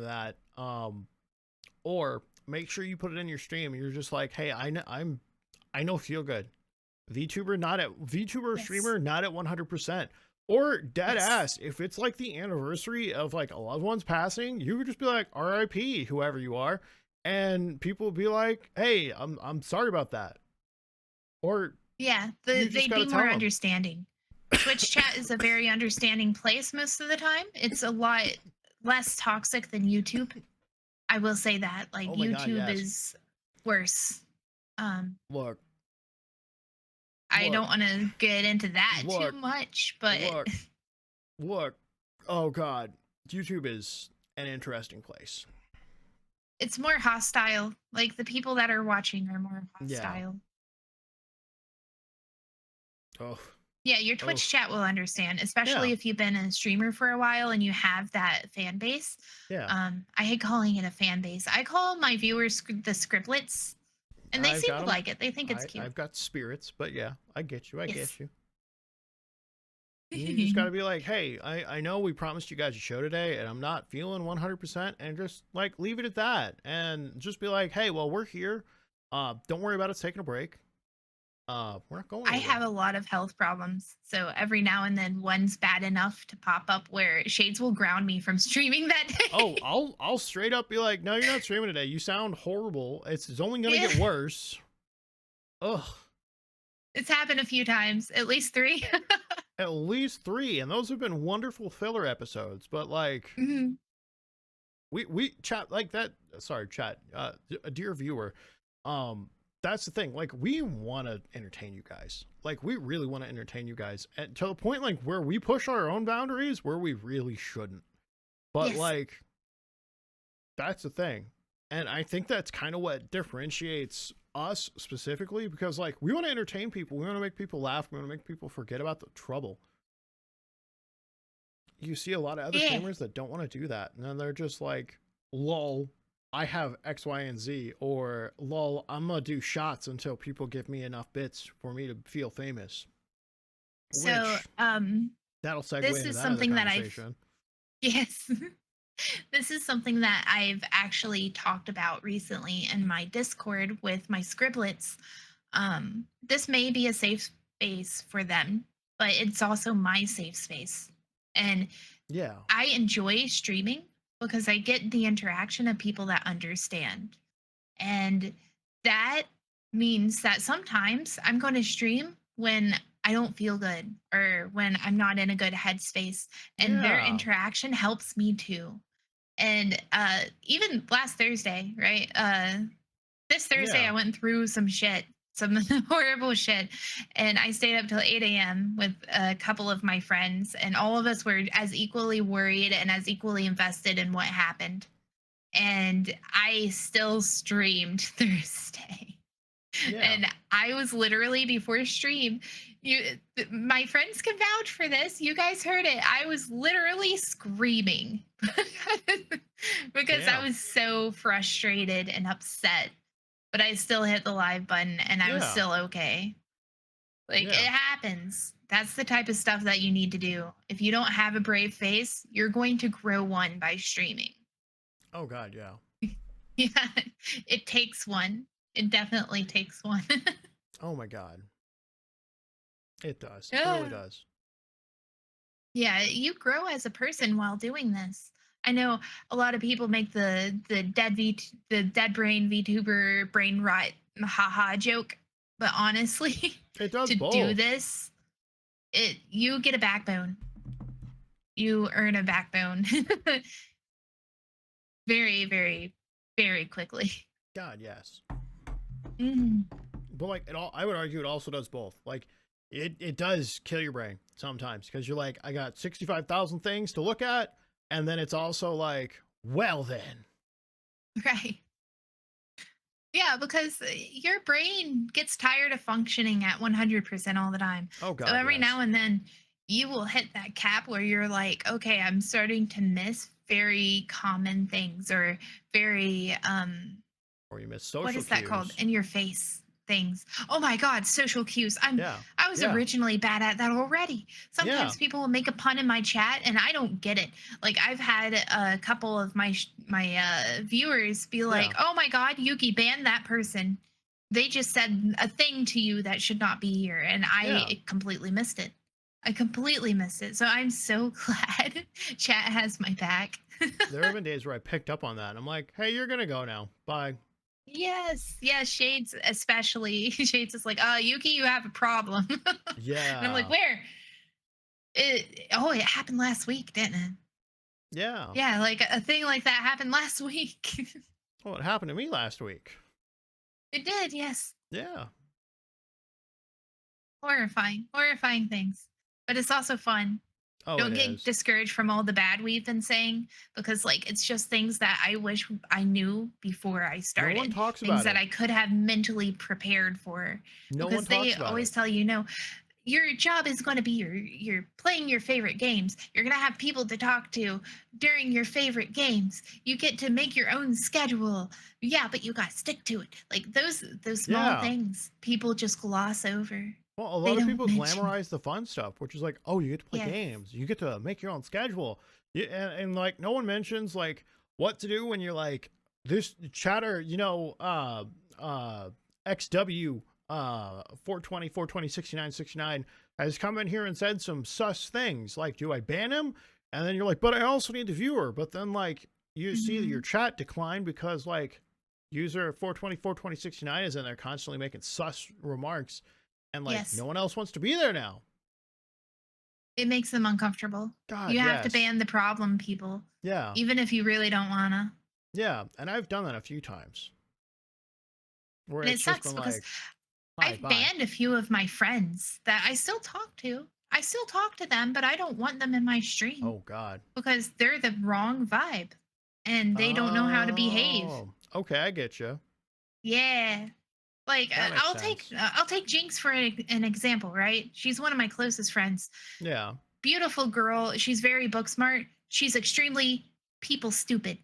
that. Or make sure you put it in your stream. You're just like, hey, I know feel good. VTuber Yes. streamer not at 100%. Or dead Yes. ass, if it's like the anniversary of like a loved one's passing, you could just be like RIP, whoever you are, and people will be like, hey, I'm sorry about that. Or Yeah, you just they'd gotta be tell more 'em. understanding. Twitch chat is a very understanding place most of the time. It's a lot less toxic than YouTube. I will say that. Like Oh my God, YouTube yes. is worse. Look, I Look. don't want to get into that too Look. much, but look. Oh God, YouTube is an interesting place. it's more hostile. Like the people that are watching are more hostile. Oh, Yeah, your Twitch chat will understand, especially Yeah. if you've been a streamer for a while and you have that fan base. yeah. I hate calling it a fan base. I call my viewers the scriptlets, and they I've seem got to 'em. like it. They think it's cute. I've got spirits, but yeah, I get you. I Yes. get you. You just gotta be like, hey, I know we promised you guys a show today, and I'm not feeling 100%, and just like leave it at that, and just be like, hey, well, we're here. Don't worry about us taking a break. We're not going. I anywhere. have a lot of health problems, so every now and then one's bad enough to pop up where Shades will ground me from streaming that day. Oh, I'll straight up be like, no, you're not streaming today. You sound horrible. It's only gonna get worse. Ugh. It's happened a few times, at least 3. At least 3, and those have been wonderful filler episodes. But like, Mhm. we chat like that. Sorry, chat. Dear viewer, that's the thing. Like, we want to entertain you guys. Like, we really want to entertain you guys, and to the point like where we push our own boundaries where we really shouldn't. But Yes. like, that's the thing, and I think that's kind of what differentiates us specifically, because like we want to entertain people, we want to make people laugh, we want to make people forget about the trouble. You see a lot of other streamers that don't want to do that, and then they're just like, lol, I have X, Y, and Z, or lol, I'm gonna do shots until people give me enough bits for me to feel famous. So, That'll segue this into is that something other that conversation. yes. This is something that I've actually talked about recently in my Discord with my scriblets. This may be a safe space for them, but it's also my safe space. And Yeah. I enjoy streaming because I get the interaction of people that understand. And that means that sometimes I'm going to stream when I don't feel good or when I'm not in a good headspace. And their Yeah. interaction helps me too. And even last Thursday, right? This Thursday, Yeah. I went through some shit, some horrible shit. And I stayed up till 8 a.m. with a couple of my friends. And all of us were as equally worried and as equally invested in what happened. And I still streamed Thursday. Yeah. And I was literally before stream, my friends can vouch for this. You guys heard it. I was literally screaming because Yeah. I was so frustrated and upset. But I still hit the live button and I was Yeah. still okay. Like Yeah. it happens. That's the type of stuff that you need to do. If you don't have a brave face, you're going to grow one by streaming. Oh God, yeah. Yeah, it takes one. It definitely takes one. Oh my God. It does. It really does. Yeah, you grow as a person while doing this. I know a lot of people make the dead brain VTuber brain rot haha joke, but honestly, It does to both. do this, you get a backbone. You earn a backbone very, very, very quickly. God, yes. Mhm. But like I would argue it also does both. Like it does kill your brain sometimes, because you're like, I got 65,000 things to look at, and then it's also like, well then. Right. Yeah, because your brain gets tired of functioning at 100% all the time. Oh God. So every yes. now and then you will hit that cap where you're like, okay, I'm starting to miss very common things or very Or you miss social what is that called? cues. In your face things. Oh my God, social cues. Yeah. I I was Yeah. originally bad at that already. Yeah. Sometimes people will make a pun in my chat and I don't get it. Like I've had a couple of my viewers be like, Yeah. "Oh my god, Yuki banned that person. They just said a thing to you that should not be here." And Yeah. I completely missed it. I completely missed it. So I'm so glad chat has my back. There have been days where I picked up on that and I'm like, hey, you're gonna go now. Bye. Yes, yes, Shades especially. Shades is like, Yuki, you have a problem." And I'm like, Yeah. where? It happened last week, didn't it? Yeah. Yeah, like a thing like that happened last week. Well, it happened to me last week. It did, yes. Yeah. Horrifying things. But it's also fun. Oh, it Don't get is. discouraged from all the bad we've been saying because like it's just things that I wish I knew before I No one started. talks Things about that it. I could have mentally prepared for. No one Because they talks about always it. tell you, your job is going to be you're playing your favorite games. You're going to have people to talk to during your favorite games. You get to make your own schedule. Yeah, but you got to stick to it. Like those small Yeah. things people just gloss over. Well, a They lot of don't people mention. glamorize the fun stuff, which is like, oh, you get to play Yes. games, you get to make your own schedule, and like no one mentions like what to do when you're like this chatter, XW 420 69 has come in here and said some sus things. Like, do I ban him? And then you're like, but I also need the viewer. But then like you see that your Mhm. chat declined because like user 420 is in there constantly making sus remarks. And like Yes. no one else wants to be there now. It makes them uncomfortable. God, You have to yes. ban the problem people, Yeah. even if you really don't wanna. Yeah. And I've done that a few times where And it's it just sucks been because like, bye, I've bye. banned a few of my friends that I still talk to. I still talk to them, but I don't want them in my stream Oh, God. because they're the wrong vibe and they don't know how to behave. Oh, okay. I get you. Yeah. Like That makes sense. I'll take Jinx for an example, right? She's one of my closest friends. Yeah. Beautiful girl. She's very book smart. She's extremely people stupid.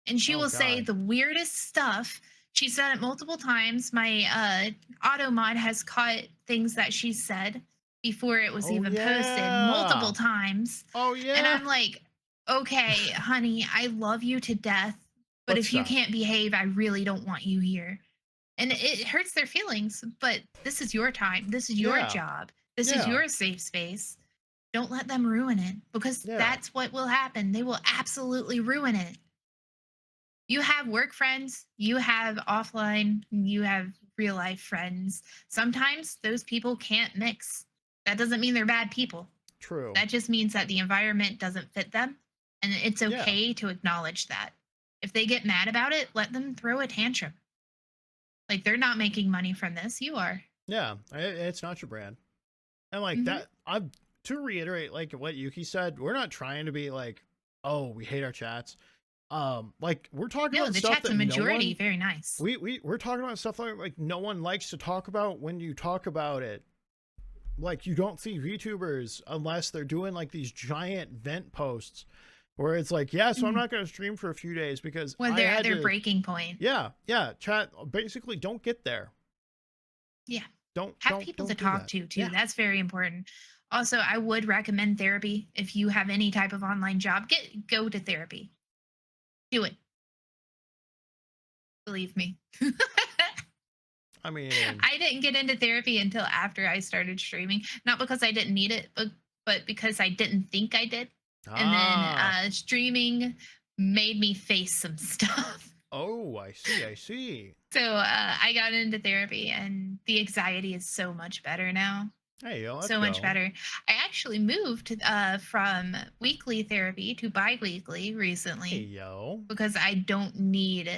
And she Oh, will say God. the weirdest stuff. She's done it multiple times. My auto mod has caught things that she said before it was Oh, even posted multiple yeah. times. Oh, And yeah. I'm like, okay, honey, I love you to death. But Let's if you stop. can't behave, I really don't want you here. And it hurts their feelings, but this is your time. This is your Yeah. job. This is Yeah. your safe space. Don't let them ruin it because Yeah. that's what will happen. They will absolutely ruin it. You have work friends, you have offline, you have real life friends. Sometimes those people can't mix. That doesn't mean they're bad people. True. That just means that the environment doesn't fit them. And it's Yeah. okay to acknowledge that. If they get mad about it, let them throw a tantrum. Like they're not making money from this. You are. Yeah. It's not your brand. And like Hmm. that, I'm to reiterate, like what Yuki said, we're not trying to be like, oh, we hate our chats. Like we're talking No, about the stuff chat's that a no majority. one Very nice. we're talking about stuff like no one likes to talk about when you talk about it. Like you don't see VTubers unless they're doing like these giant vent posts where it's like, yeah, so I'm Mhm. not going to stream for a few days because When I they're at had their to. breaking point. Yeah, yeah. Chat basically don't get there. Yeah. Don't Have don't people to don't do talk that. to too. Yeah, That's very important. Also, I would recommend therapy if you have any type of online job. Go to therapy. Do it. Believe me. I mean, I didn't get into therapy until after I started streaming, not because I didn't need it, but because I didn't think I did. And then ah, streaming made me face some stuff. oh, I see, I see. So I got into therapy, and the anxiety is so much better now. Hey, yo, let's So much go. better. I actually moved from weekly therapy to bi-weekly Hey, recently yo, because I don't need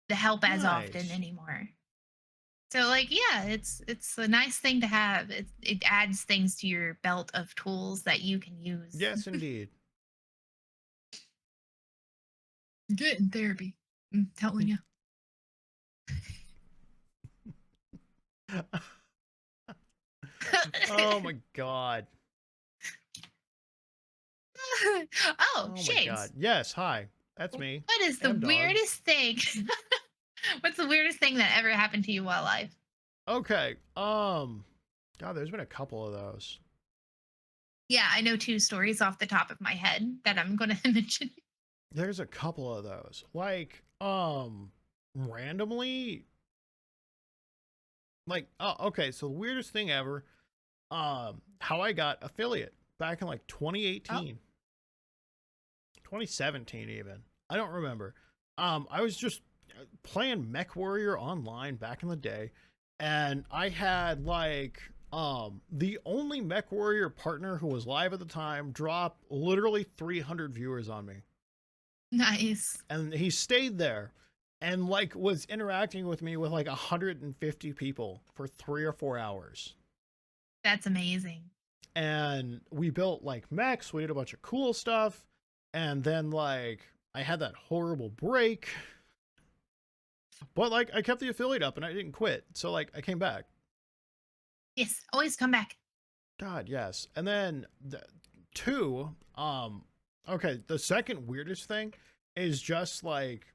the help as often nice. anymore. So like yeah, it's a nice thing to have. It adds things to your belt of tools that you can use. Yes, indeed. Get in therapy. I'm telling you. Oh my god. Oh, Oh my god. Shades. Yes, hi. That's me. What is the M dog. weirdest thing? What's the weirdest thing that ever happened to you while live? Okay. God, there's been a couple of those. Yeah, I know 2 stories off the top of my head that I'm gonna mention. There's a couple of those. Like, randomly, like, oh, okay, so the weirdest thing ever, how I got affiliate back in like Oh, 2018, 2017 even. I don't remember. I was just playing Mech Warrior online back in the day, and I had like the only Mech Warrior partner who was live at the time drop literally 300 viewers on me. nice. And he stayed there and like was interacting with me with like 150 people for 3 or 4 hours. That's amazing. And we built like mechs, we did a bunch of cool stuff, and then like I had that horrible break, but like I kept the affiliate up and I didn't quit, so like I came back. Yes, always come back. God, yes. And then two, okay, the second weirdest thing is just like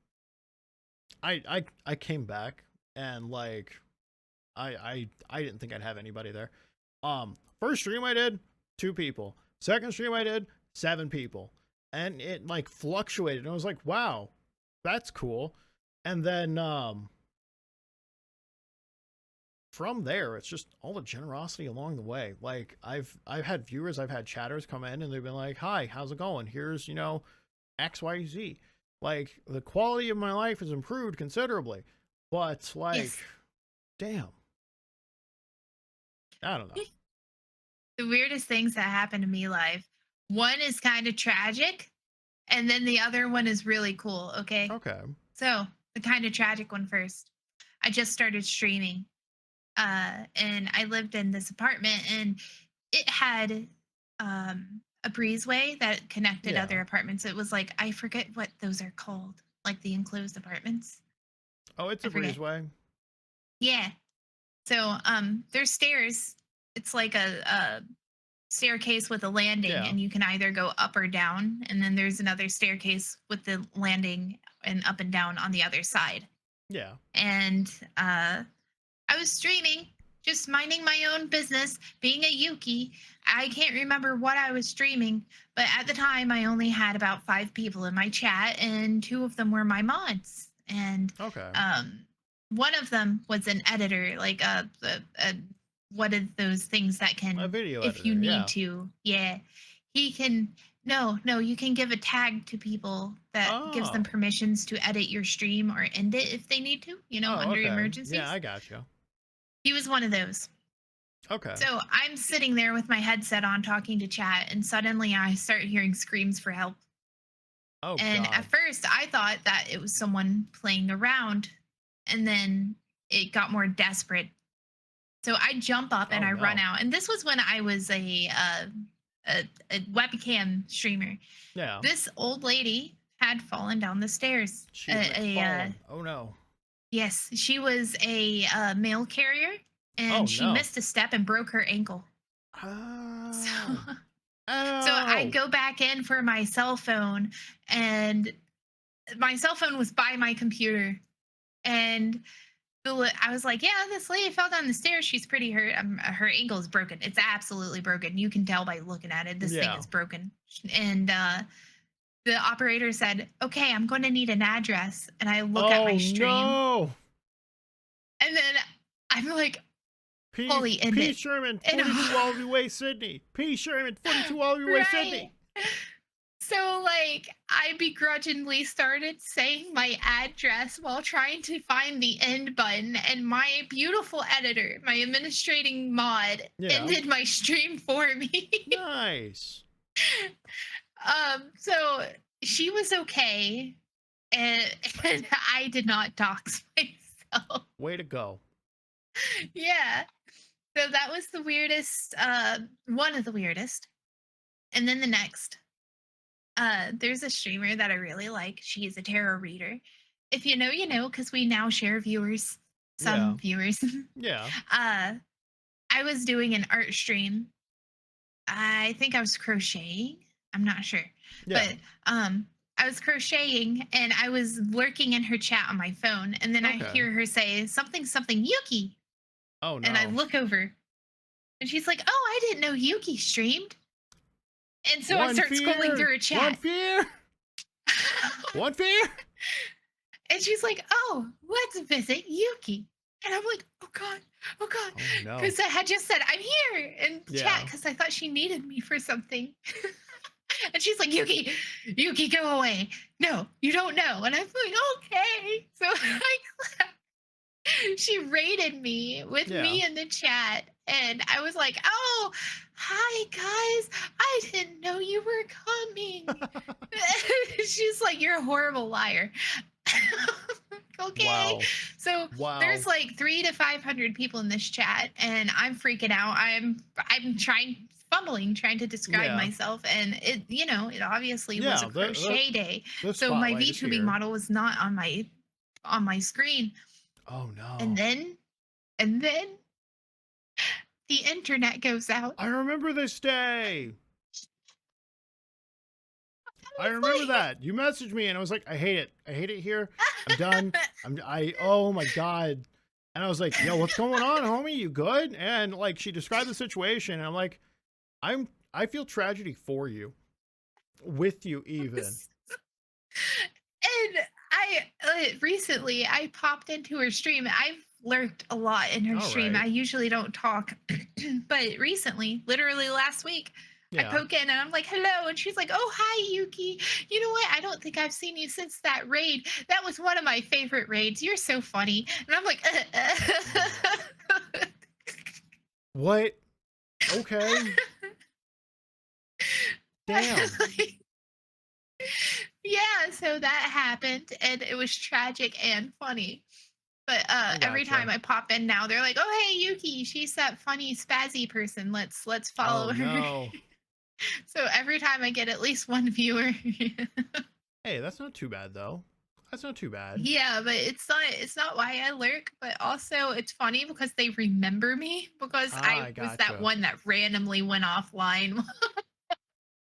I came back and like I didn't think I'd have anybody there. First stream I did, 2 people. Second stream I did, 7 people. And it like fluctuated. And I was like, wow, that's cool. And then from there, it's just all the generosity along the way. Like I've had viewers, I've had chatters come in and they've been like, hi, how's it going? Here's, you know, XYZ. Like the quality of my life has improved considerably. But like, Yes. damn. I don't know. The weirdest things that happen to me live. One is kind of tragic, and then the other one is really cool. Okay. Okay. So the kind of tragic one first. I just started streaming. And I lived in this apartment and it had a breezeway that connected Yeah. other apartments. It was like I forget what those are called, like the enclosed apartments. Oh, it's I a forget. breezeway. Yeah. So there's stairs. It's like a staircase with a landing, Yeah. and you can either go up or down. And then there's another staircase with the landing and up and down on the other side. Yeah. And I was streaming, just minding my own business, being a Yuki. I can't remember what I was streaming, but at the time I only had about 5 people in my chat, and 2 of them were my mods. And Okay. one of them was an editor, like a what are those things that A can, video if you editor, need yeah. to, yeah, he can. No, you can give a tag to people that gives them Oh. permissions to edit your stream or end it if they need to, Oh, under okay. emergencies. Yeah, I got you. He was one of those. Okay. So I'm sitting there with my headset on talking to chat, and suddenly I start hearing screams for help. Oh, And God. at first I thought that it was someone playing around, and then it got more desperate. So I jump up and Oh, I run no. out. And this was when I was a webcam streamer. Yeah. This old lady had fallen down the stairs. She had fallen. Oh, no. Yes, she was a mail carrier, and Oh, she no. missed a step and broke her ankle. So, Oh. so I Oh. go back in for my cell phone, and my cell phone was by my computer. And I was like, yeah, this lady fell down the stairs. She's pretty hurt. Her ankle is broken. It's absolutely broken. You can tell by looking at it. This thing Yeah. is broken. And the operator said, okay, I'm going to need an address. And I look at my Oh, stream. no. And then I'm like, P. Holy, end P. it. Sherman, And 42 Wallaby Way, Sydney. P. Sherman, 42 Wallaby Way, Sydney. So, like, I begrudgingly started saying my address while trying to find the end button, and my beautiful editor, my administrating mod, Yeah. ended my stream for me. Nice. So she was okay, and I did not dox myself. Way to go. Yeah. So that was the weirdest, one of the weirdest. And then the next, there's a streamer that I really like. She is a tarot reader. If you know, you know, because we now share viewers, some viewers. Yeah. I was doing an art stream. I think I was crocheting. I'm not sure. Yeah. But I was crocheting and I was lurking in her chat on my phone. And then I Okay. hear her say something, Yuki. Oh, no. And I look over And she's like, "Oh, I didn't know Yuki streamed." And so I One start scrolling fear, through her one chat. fear, one fear. And she's like, "Oh, let's visit Yuki." And I'm like, oh God," Oh no. because I had just said, "I'm here" in the chat Yeah. because I thought she needed me for something. And she's like, Yuki, go away. No, you don't know." And I'm like, "Okay." So she rated me with Yeah. me in the chat. And I was like, "Oh, hi, guys. I didn't know you were coming." She's like, "You're a horrible liar." Okay. Wow. So Wow. there's like 300 to 500 people in this chat, and I'm freaking out. I'm trying fumbling trying to describe Yeah. myself, and it obviously was a Yeah. crochet day. The So my spotlight is VTubing here. model was not on my screen. Oh And no. then the internet goes out. I remember this day. I I remember was that. You messaged me and I was like, I hate it. I hate it here. I'm done. Oh my God. And I was like, yo, what's going on, homie? You good? And like, she described the situation and I'm like, I feel tragedy for you, with you even. And recently I popped into her stream. I've lurked a lot in her All stream. I right. usually don't talk, but recently, literally last week, I Yeah. poke in and I'm like, "Hello," and she's like, "Oh, hi, Yuki. You know what? I don't think I've seen you since that raid. That was one of my favorite raids. You're so funny." And I'm like, What? Okay. Damn. like, yeah, so that happened and it was tragic and funny. But I every time gotcha. I pop in now, they're like, "Oh, hey, Yuki, she's that funny spazzy person. Let's Oh follow her." no. So every time I get at least one viewer. Hey, that's not too bad though. That's not too bad. Yeah, but it's not why I lurk, but also it's funny because they remember me because Ah, I I was that gotcha. one that randomly went offline.